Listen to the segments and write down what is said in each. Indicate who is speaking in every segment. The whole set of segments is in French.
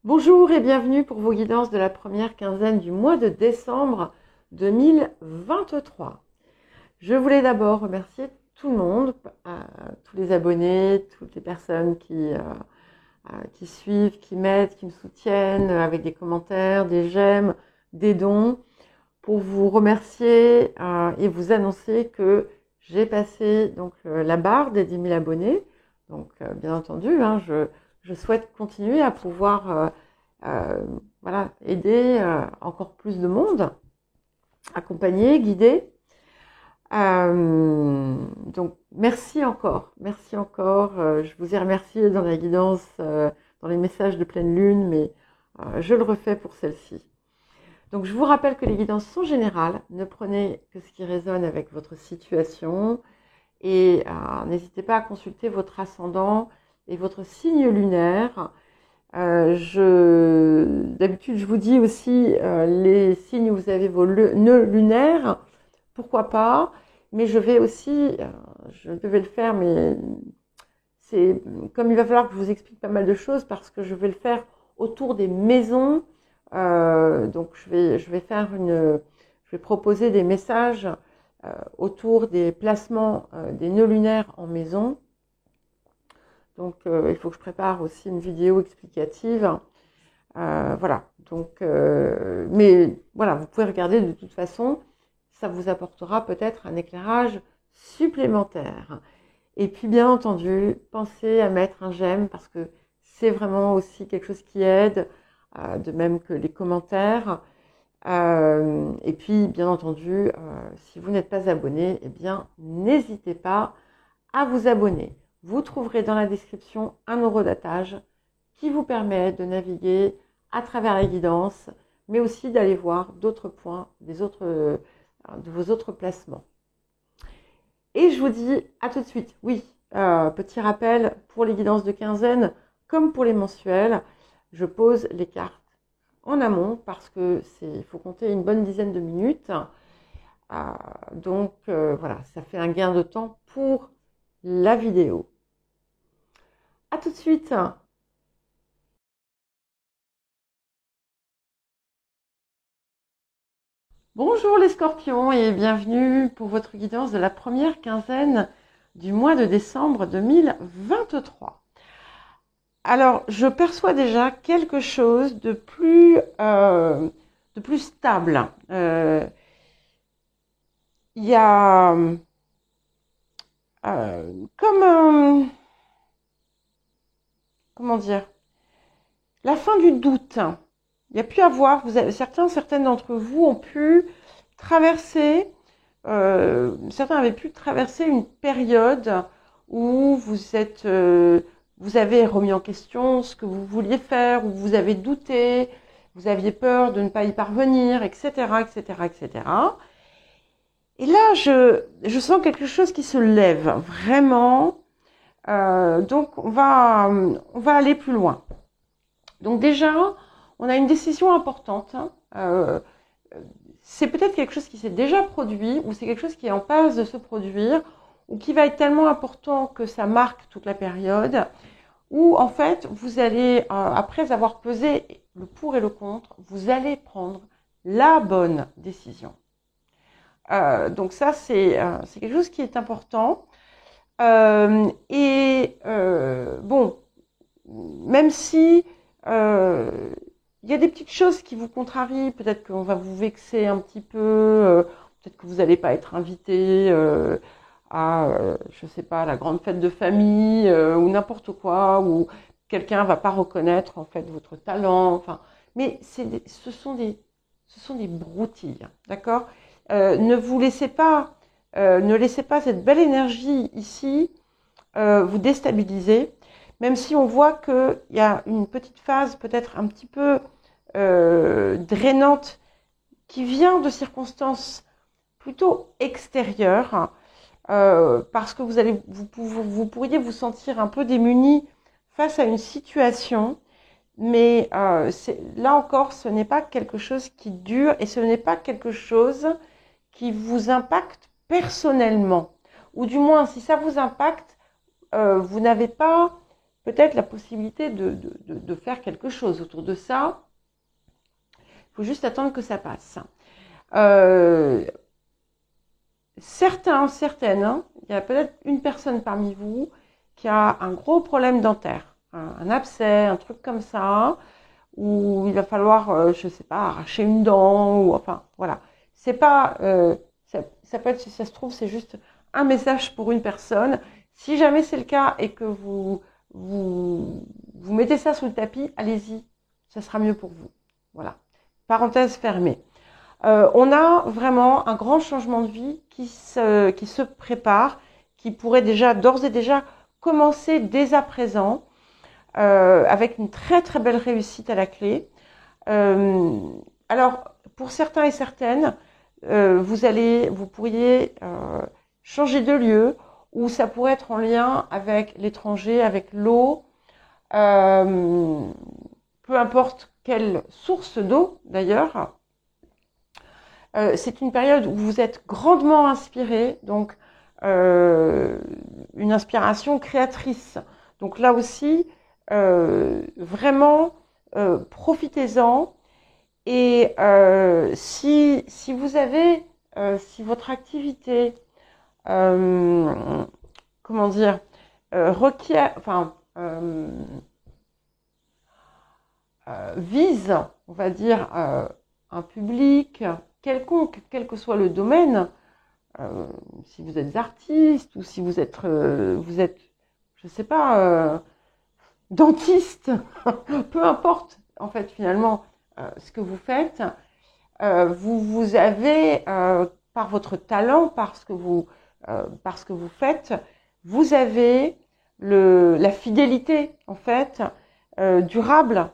Speaker 1: Bonjour et bienvenue pour vos guidances de la première quinzaine du mois de décembre 2023. Je voulais d'abord remercier tout le monde, tous les abonnés, toutes les personnes qui suivent, qui m'aident, qui me soutiennent avec des commentaires, des j'aime, des dons, pour vous remercier et vous annoncer que j'ai passé donc la barre des 10 000 abonnés. Donc bien entendu, je souhaite continuer à pouvoir voilà, aider encore plus de monde, accompagner, guider. Donc merci encore. Je vous ai remercié dans la guidance, dans les messages de pleine lune, mais je le refais pour celle-ci. Donc je vous rappelle que les guidances sont générales. Ne prenez que ce qui résonne avec votre situation et n'hésitez pas à consulter votre ascendant et votre signe lunaire. D'habitude, je vous dis aussi les signes où vous avez vos nœuds lunaires, pourquoi pas, mais je vais aussi, je devais le faire, mais c'est comme il va falloir que je vous explique pas mal de choses parce que je vais le faire autour des maisons. Donc je vais proposer des messages autour des placements des nœuds lunaires en maison. Donc il faut que je prépare aussi une vidéo explicative. Voilà. Donc, mais voilà, vous pouvez regarder de toute façon. Ça vous apportera peut-être un éclairage supplémentaire. Et puis bien entendu, pensez à mettre un j'aime parce que c'est vraiment aussi quelque chose qui aide, de même que les commentaires. Et puis bien entendu, si vous n'êtes pas abonné, eh bien n'hésitez pas à vous abonner. Vous trouverez dans la description un horodatage qui vous permet de naviguer à travers les guidances, mais aussi d'aller voir d'autres points de vos autres placements. Et je vous dis à tout de suite. Oui, petit rappel, pour les guidances de quinzaine, comme pour les mensuels, je pose les cartes en amont parce que il faut compter une bonne dizaine de minutes. Donc voilà, ça fait un gain de temps pour la vidéo. À tout de suite. Bonjour les scorpions et bienvenue pour votre guidance de la première quinzaine du mois de décembre 2023. Alors, je perçois déjà quelque chose de plus stable. Il y a comme comment dire, la fin du doute. Il y a pu avoir, certaines d'entre vous ont pu traverser, certains avaient pu traverser une période où vous avez remis en question ce que vous vouliez faire, où vous avez douté, vous aviez peur de ne pas y parvenir, etc., etc., etc. Et là, je sens quelque chose qui se lève, vraiment. Donc, on va aller plus loin. Donc déjà, on a une décision importante. C'est peut-être quelque chose qui s'est déjà produit ou c'est quelque chose qui est en passe de se produire ou qui va être tellement important que ça marque toute la période où en fait, vous allez, après avoir pesé le pour et le contre, vous allez prendre la bonne décision. Donc ça, c'est quelque chose qui est important. Bon, même si il y a des petites choses qui vous contrarient, peut-être qu'on va vous vexer un petit peu, peut-être que vous n'allez pas être invité je sais pas, la grande fête de famille ou n'importe quoi, ou quelqu'un va pas reconnaître en fait votre talent. Enfin, mais ce sont des broutilles, d'accord. Ne laissez pas cette belle énergie ici vous déstabiliser. Même si on voit qu'il y a une petite phase peut-être un petit peu drainante qui vient de circonstances plutôt extérieures, parce que vous pourriez vous sentir un peu démuni face à une situation, mais là encore, ce n'est pas quelque chose qui dure et ce n'est pas quelque chose qui vous impacte personnellement. Ou du moins, si ça vous impacte, vous n'avez pas peut-être la possibilité de faire quelque chose autour de ça. Il faut juste attendre que ça passe. Certaines, hein, il y a peut-être une personne parmi vous qui a un gros problème dentaire, un abcès, un truc comme ça, où il va falloir, je sais pas, arracher une dent, ou enfin, voilà. C'est pas, ça peut être, si ça se trouve, c'est juste un message pour une personne. Si jamais c'est le cas et que vous mettez ça sous le tapis, allez-y, ça sera mieux pour vous. Voilà. Parenthèse fermée. On a vraiment un grand changement de vie qui se prépare, qui pourrait déjà, d'ores et déjà, commencer dès à présent, avec une très très belle réussite à la clé. Alors, pour certains et certaines, vous pourriez changer de lieu, ou ça pourrait être en lien avec l'étranger, avec l'eau, peu importe quelle source d'eau d'ailleurs. C'est une période où vous êtes grandement inspiré, donc une inspiration créatrice. Donc là aussi, vraiment, profitez-en. Et si vous avez, si votre activité, comment dire, requiert, enfin, vise, on va dire, un public quelconque, quel que soit le domaine, si vous êtes artiste ou si vous êtes, je sais pas, dentiste, peu importe, en fait, finalement, ce que vous faites, vous avez, par votre talent, par ce que vous faites, vous avez la fidélité, en fait, durable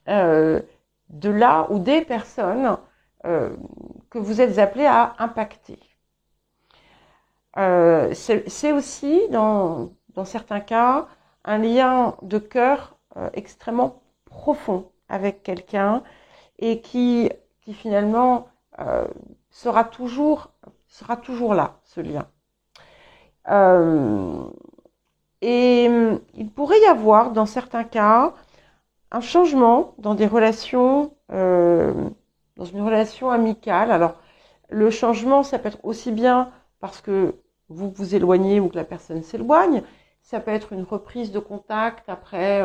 Speaker 1: de là ou des personnes que vous êtes appelés à impacter. C'est aussi, dans certains cas, un lien de cœur extrêmement profond avec quelqu'un et qui finalement sera toujours là, ce lien. Et il pourrait y avoir, dans certains cas, un changement dans des relations, dans une relation amicale. Alors, le changement, ça peut être aussi bien parce que vous vous éloignez ou que la personne s'éloigne. Ça peut être une reprise de contact après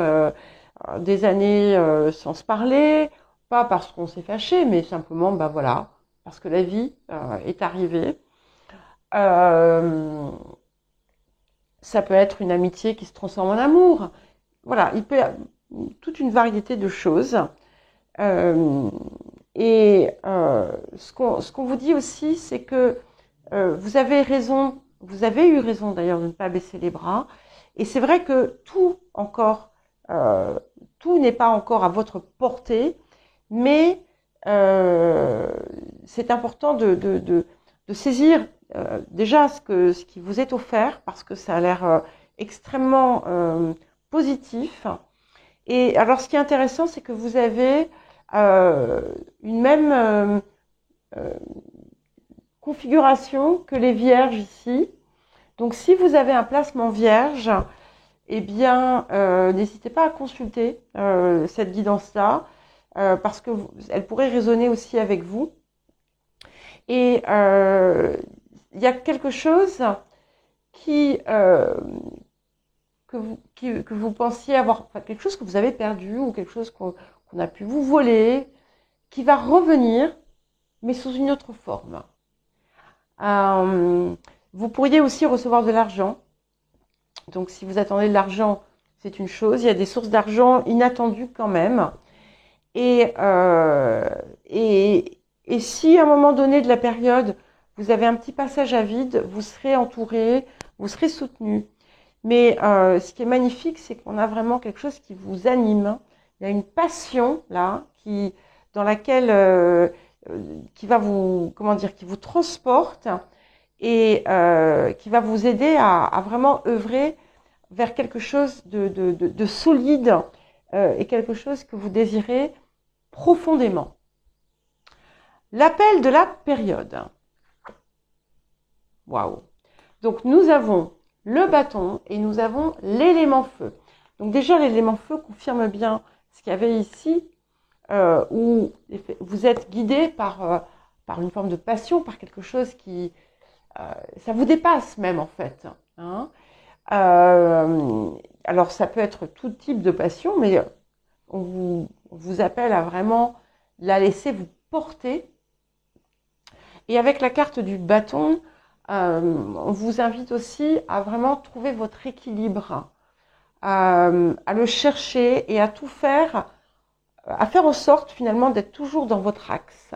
Speaker 1: des années sans se parler. Pas parce qu'on s'est fâché, mais simplement, bah voilà, parce que la vie est arrivée. Ça peut être une amitié qui se transforme en amour. Voilà, il peut y avoir toute une variété de choses. Ce qu'on vous dit aussi, c'est que vous avez raison, vous avez eu raison d'ailleurs de ne pas baisser les bras. Et c'est vrai que tout n'est pas encore à votre portée, mais c'est important de saisir déjà ce qui vous est offert, parce que ça a l'air extrêmement positif. Et alors, ce qui est intéressant, c'est que vous avez une même configuration que les vierges ici. Donc, si vous avez un placement vierge, eh bien, n'hésitez pas à consulter cette guidance-là, parce que elle pourrait résonner aussi avec vous. Et il y a quelque chose que vous pensiez avoir, enfin, quelque chose que vous avez perdu ou quelque chose qu'on a pu vous voler, qui va revenir, mais sous une autre forme. Vous pourriez aussi recevoir de l'argent. Donc, si vous attendez de l'argent, c'est une chose. Il y a des sources d'argent inattendues quand même. Et si à un moment donné de la période, vous avez un petit passage à vide, vous serez entouré, vous serez soutenu. Mais ce qui est magnifique, c'est qu'on a vraiment quelque chose qui vous anime. Il y a une passion là, dans laquelle qui va vous, comment dire, qui vous transporte et qui va vous aider à vraiment œuvrer vers quelque chose de solide et quelque chose que vous désirez profondément. L'appel de la période. Waouh. Donc nous avons le bâton et nous avons l'élément feu. Donc déjà, l'élément feu confirme bien ce qu'il y avait ici, où vous êtes guidé par une forme de passion, par quelque chose qui... ça vous dépasse même en fait. Hein. Alors ça peut être tout type de passion, mais on vous appelle à vraiment la laisser vous porter. Et avec la carte du bâton, on vous invite aussi à vraiment trouver votre équilibre, à le chercher et à tout faire, à faire en sorte finalement d'être toujours dans votre axe,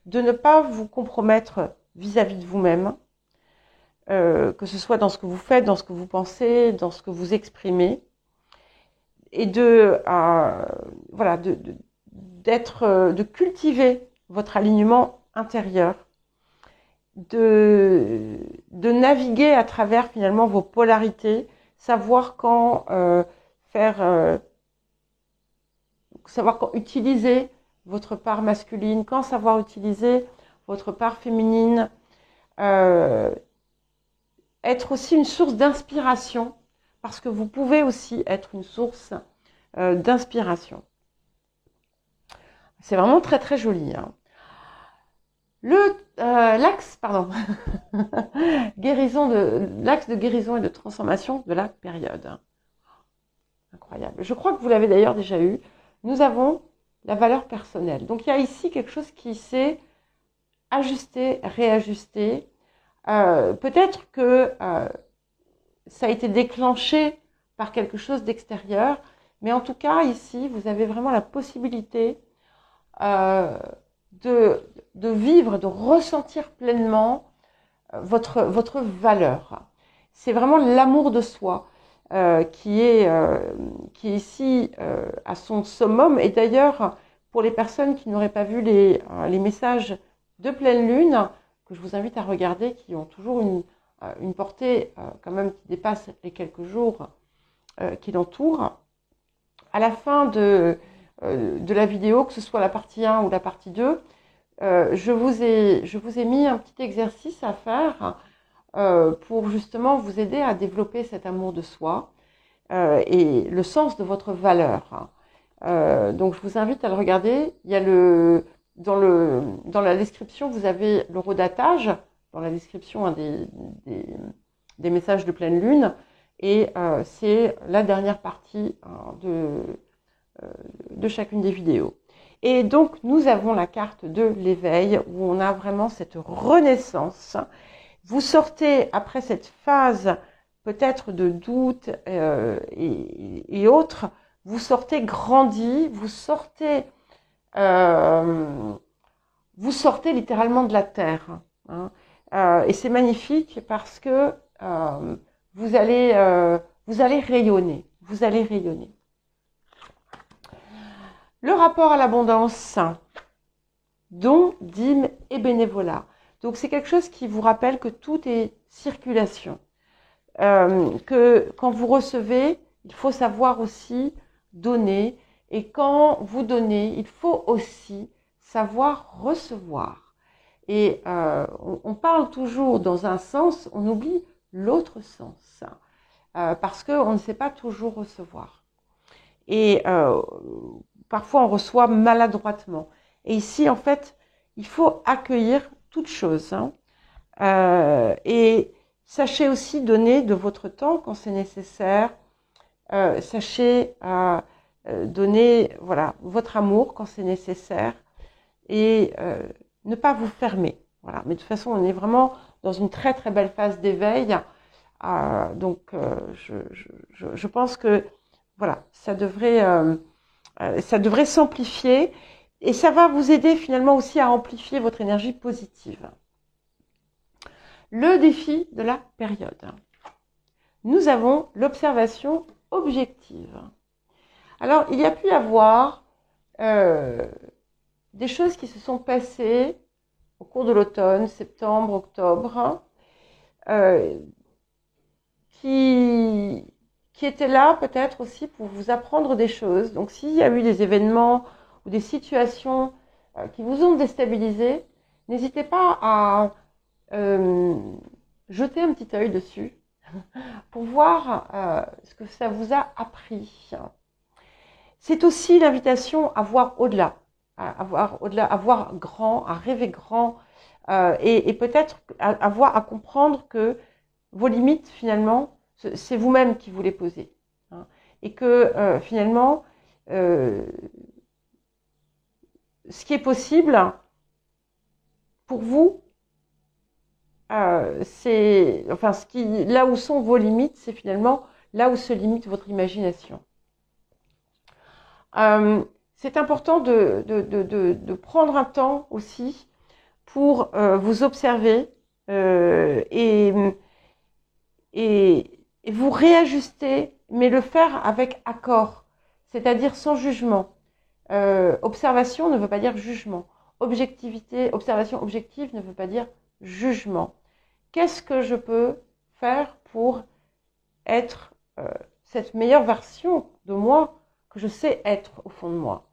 Speaker 1: de ne pas vous compromettre vis-à-vis de vous-même, que ce soit dans ce que vous faites, dans ce que vous pensez, dans ce que vous exprimez, et de cultiver votre alignement intérieur, de naviguer à travers finalement vos polarités, savoir quand savoir quand utiliser votre part masculine, quand savoir utiliser votre part féminine, être aussi une source d'inspiration, parce que vous pouvez aussi être une source d'inspiration. C'est vraiment très très joli. Hein. L'axe, pardon, l'axe de guérison et de transformation de la période. Incroyable. Je crois que vous l'avez d'ailleurs déjà eu. Nous avons la valeur personnelle. Donc il y a ici quelque chose qui s'est ajusté, réajusté. Peut-être que ça a été déclenché par quelque chose d'extérieur, mais en tout cas ici vous avez vraiment la possibilité de vivre, de ressentir pleinement votre valeur. C'est vraiment l'amour de soi qui est ici à son summum. Et d'ailleurs, pour les personnes qui n'auraient pas vu les messages de pleine lune, que je vous invite à regarder, qui ont toujours une portée quand même qui dépasse les quelques jours qui l'entourent, à la fin de la vidéo, que ce soit la partie 1 ou la partie 2, je vous ai mis un petit exercice à faire pour justement vous aider à développer cet amour de soi et le sens de votre valeur. Donc je vous invite à le regarder. Il y a dans la description, vous avez le redatage, dans la description des messages de pleine lune, et c'est la dernière partie de chacune des vidéos. Et donc, nous avons la carte de l'éveil où on a vraiment cette renaissance. Vous sortez après cette phase peut-être de doute et autres, vous sortez grandi, vous sortez littéralement de la terre. Hein. Et c'est magnifique parce que vous allez rayonner. Vous allez rayonner. Le rapport à l'abondance, don, dîme et bénévolat. Donc c'est quelque chose qui vous rappelle que tout est circulation. Que quand vous recevez, il faut savoir aussi donner. Et quand vous donnez, il faut aussi savoir recevoir. Et on parle toujours dans un sens, on oublie l'autre sens. Parce qu'on ne sait pas toujours recevoir. Et parfois, on reçoit maladroitement. Et ici, en fait, il faut accueillir toute chose. Hein. Et sachez aussi donner de votre temps quand c'est nécessaire. Sachez donner votre amour quand c'est nécessaire. Et ne pas vous fermer. Voilà. Mais de toute façon, on est vraiment dans une très très belle phase d'éveil. Donc, je pense que voilà, ça devrait s'amplifier et ça va vous aider finalement aussi à amplifier votre énergie positive. Le défi de la période. Nous avons l'observation objective. Alors, il y a pu y avoir des choses qui se sont passées au cours de l'automne, septembre, octobre, qui étaient là peut-être aussi pour vous apprendre des choses. Donc s'il y a eu des événements ou des situations qui vous ont déstabilisé, n'hésitez pas à jeter un petit œil dessus pour voir ce que ça vous a appris. C'est aussi l'invitation à voir au-delà, à voir au-delà, à voir grand, à rêver grand, et peut-être à comprendre que vos limites, finalement, c'est vous-même qui vous les posez. Hein, et que finalement, ce qui est possible pour vous, c'est, enfin, là où sont vos limites, c'est finalement là où se limite votre imagination. C'est important de prendre un temps aussi pour vous observer et vous réajuster, mais le faire avec accord, c'est-à-dire sans jugement. Observation ne veut pas dire jugement. Objectivité, observation objective ne veut pas dire jugement. Qu'est-ce que je peux faire pour être cette meilleure version de moi que je sais être au fond de moi?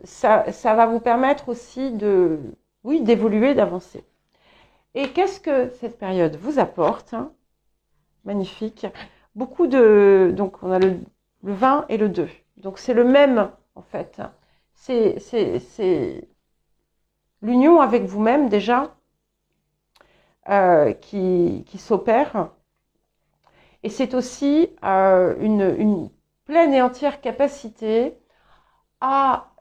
Speaker 1: Ça va vous permettre aussi d'évoluer, d'avancer. Et qu'est-ce que cette période vous apporte, hein? Magnifique. Donc on a le 20 et le 2. Donc c'est le même en fait. C'est l'union avec vous-même déjà qui s'opère. Et c'est aussi une pleine et entière capacité à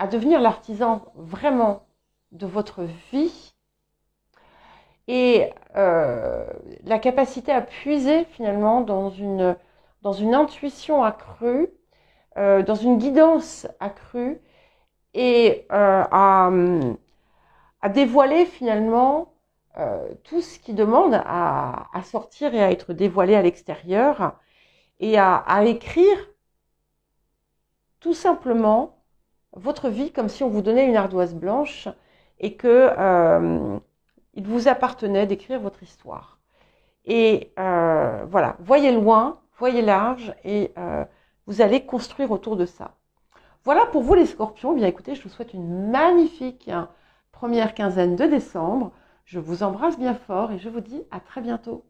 Speaker 1: devenir l'artisan vraiment de votre vie et la capacité à puiser finalement dans une intuition accrue, dans une guidance accrue et à dévoiler finalement tout ce qui demande à sortir et à être dévoilé à l'extérieur et à écrire tout simplement votre vie comme si on vous donnait une ardoise blanche et que il vous appartenait d'écrire votre histoire. Et voilà, voyez loin, voyez large et vous allez construire autour de ça. Voilà pour vous les scorpions. Bien écoutez, je vous souhaite une magnifique première quinzaine de décembre. Je vous embrasse bien fort et je vous dis à très bientôt.